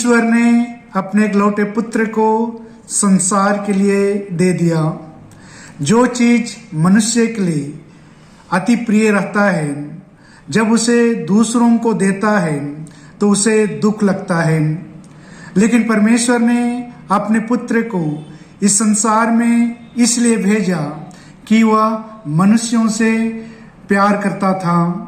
ईश्वर ने अपने इकलौते पुत्र को संसार के लिए दे दिया। जो चीज मनुष्य के लिए अति प्रिय रहता है, जब उसे दूसरों को देता है तो उसे दुख लगता है, लेकिन परमेश्वर ने अपने पुत्र को इस संसार में इसलिए भेजा कि वह मनुष्यों से प्यार करता था।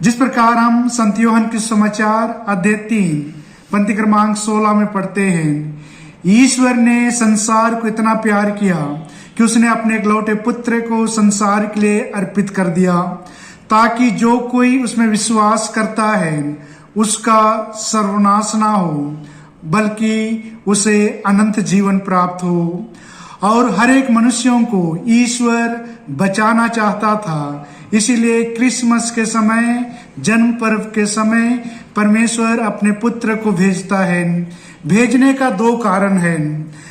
जिस प्रकार हम संत यूहन्ना के समाचार अध्याय 3 पंक्ति क्रमांक 16 में पढ़ते हैं, ईश्वर ने संसार को इतना प्यार किया कि उसने अपने इकलौते पुत्र को संसार के लिए अर्पित कर दिया, ताकि जो कोई उसमें विश्वास करता है उसका सर्वनाश ना हो, बल्कि उसे अनंत जीवन प्राप्त हो। और हर एक मनुष्यों को ईश्वर बचाना चाहता था, इसीलिए क्रिसमस के समय, जन्म पर्व के समय परमेश्वर अपने पुत्र को भेजता है। भेजने का 2 कारण है,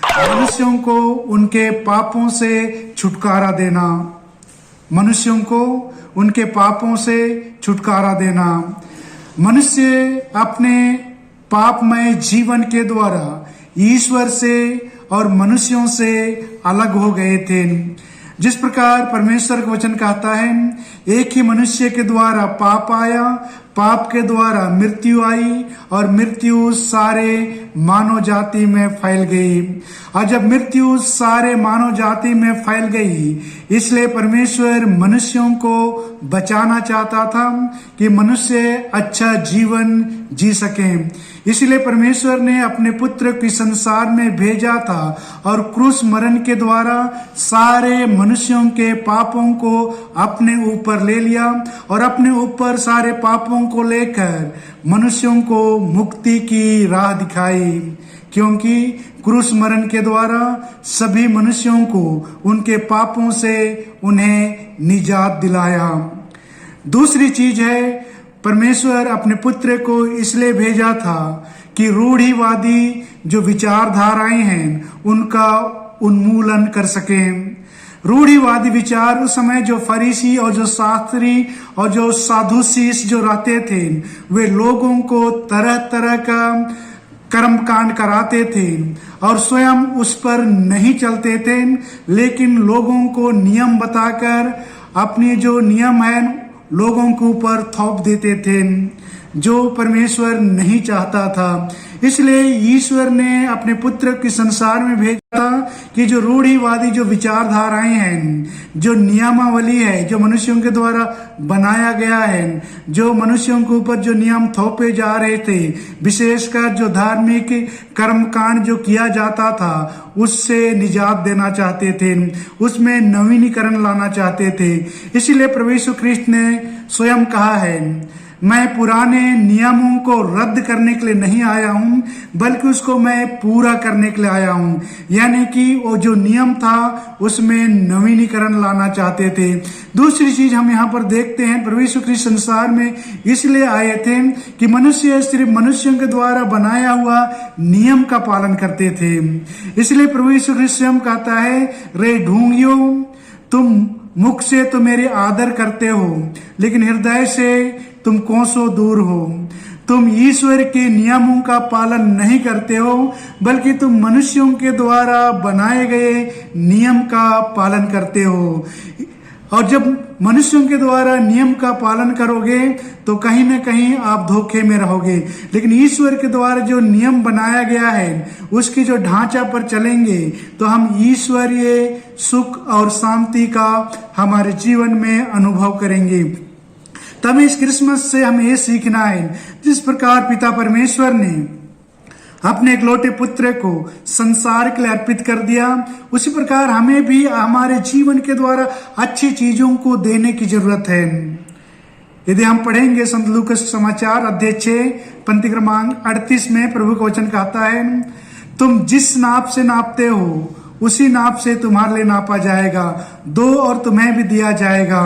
मनुष्यों को उनके पापों से छुटकारा देना, मनुष्यों को उनके पापों से छुटकारा देना। मनुष्य अपने पापमय जीवन के द्वारा ईश्वर से और मनुष्यों से अलग हो गए थे। जिस प्रकार परमेश्वर का वचन कहता है, एक ही मनुष्य के द्वारा पाप आया, पाप के द्वारा मृत्यु आई और मृत्यु सारे मानव जाति में फैल गई। और जब मृत्यु सारे मानव जाति में फैल गई, इसलिए परमेश्वर मनुष्यों को बचाना चाहता था कि मनुष्य अच्छा जीवन जी सके। इसलिए परमेश्वर ने अपने पुत्र को संसार में भेजा था और क्रूस मरण के द्वारा सारे मनुष्यों के पापों को अपने ऊपर ले लिया और अपने ऊपर सारे पापों को लेकर मनुष्यों को मुक्ति की राह दिखाई, क्योंकि क्रूस मरण के द्वारा सभी मनुष्यों को उनके पापों से उन्हें निजात दिलाया। दूसरी चीज है, परमेश्वर अपने पुत्र को इसलिए भेजा था कि रूढ़िवादी जो विचारधाराएं हैं उनका उन्मूलन कर सकें। रूढ़िवादी विचार उस समय जो फरीसी और जो शास्त्री और जो साधु शीश जो रहते थे, वे लोगों को तरह तरह का कर्म कांड कराते थे और स्वयं उस पर नहीं चलते थे, लेकिन लोगों को नियम बताकर अपने जो नियम है लोगों के ऊपर थोप देते थे, जो परमेश्वर नहीं चाहता था। इसलिए ईश्वर ने अपने पुत्र के संसार में भेजा था कि जो रूढ़िवादी जो विचारधाराएं हैं, जो नियमावली है, जो मनुष्यों के द्वारा बनाया गया है, जो मनुष्यों के ऊपर जो नियम थोपे जा रहे थे, विशेषकर जो धार्मिक कर्मकांड जो किया जाता था, उससे निजात देना चाहते थे, उसमें नवीनीकरण लाना चाहते थे। इसीलिए प्रभु यीशु ख्रिस्त ने स्वयं कहा है, मैं पुराने नियमों को रद्द करने के लिए नहीं आया हूं, बल्कि उसको मैं पूरा करने के लिए आया हूं। यानी कि वो जो नियम था उसमें नवीनीकरण लाना चाहते थे। दूसरी चीज हम यहाँ पर देखते हैं, प्रभु यीशु ख्रिस्त संसार में इसलिए आए थे कि मनुष्य सिर्फ मनुष्यों के द्वारा बनाया हुआ नियम का पालन करते थे। इसलिए प्रभु यीशु ख्रिस्त स्वयं कहता है, रे ढोंगियो, तुम मुख से तो मेरे आदर करते हो, लेकिन हृदय से तुम कोसों दूर हो। तुम ईश्वर के नियमों का पालन नहीं करते हो, बल्कि तुम मनुष्यों के द्वारा बनाए गए नियम का पालन करते हो। और जब मनुष्यों के द्वारा नियम का पालन करोगे तो कहीं ना कहीं आप धोखे में रहोगे, लेकिन ईश्वर के द्वारा जो नियम बनाया गया है उसकी जो ढांचा पर चलेंगे तो हम ईश्वरीय सुख और शांति का हमारे जीवन में अनुभव करेंगे। तब इस क्रिसमस से हमें ये सीखना है, जिस प्रकार पिता परमेश्वर ने अपने इकलौते पुत्र को संसार के लिए अर्पित कर दिया, उसी प्रकार हमें भी हमारे जीवन के द्वारा अच्छी चीजों को देने की जरूरत है। यदि हम पढ़ेंगे संत लूकास समाचार अध्याय 6 पंक्ति क्रमांक 38 में प्रभु का वचन कहता है, तुम जिस नाप से नापते हो उसी नाप से तुम्हारे लिए नापा जाएगा, दो और तुम्हें भी दिया जाएगा।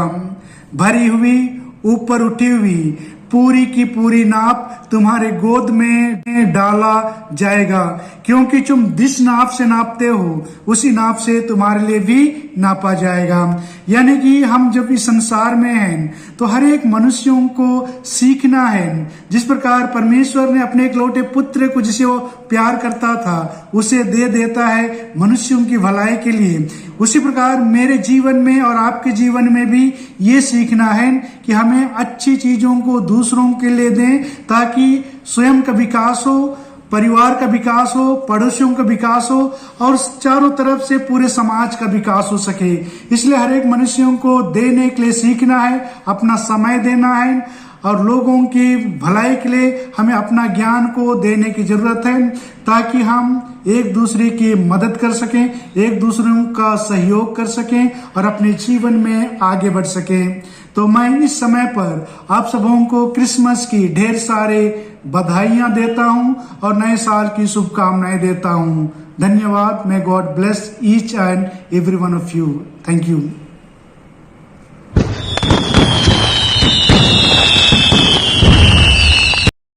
भरी हुई, ऊपर उठी हुई पूरी की पूरी नाप तुम्हारे गोद में डाला जाएगा, क्योंकि तुम जिस नाप से नापते हो उसी नाप से तुम्हारे लिए भी नापा जाएगा। यानी कि हम जब इस संसार में हैं तो हर एक मनुष्यों को सीखना है। जिस प्रकार परमेश्वर ने अपने इकलौते पुत्र को, जिसे वो प्यार करता था, उसे दे देता है मनुष्यों की भलाई के लिए, उसी प्रकार मेरे जीवन में और आपके जीवन में भी ये सीखना है कि हमें अच्छी चीजों को दूसरों के लिए दें, ताकि स्वयं का विकास हो, परिवार का विकास हो, पड़ोसियों का विकास हो और चारों तरफ से पूरे समाज का विकास हो सके। इसलिए हर एक मनुष्यों को देने के लिए सीखना है, अपना समय देना है और लोगों की भलाई के लिए हमें अपना ज्ञान को देने की जरूरत है, ताकि हम एक दूसरे की मदद कर सकें, एक दूसरों का सहयोग कर सकें और अपने जीवन में आगे बढ़ सकें। तो मैं इस समय पर आप सबों को क्रिसमस की ढेर सारे बधाइयां देता हूं और नए साल की शुभकामनाएं देता हूं। धन्यवाद। May God bless each and every one of you. Thank you.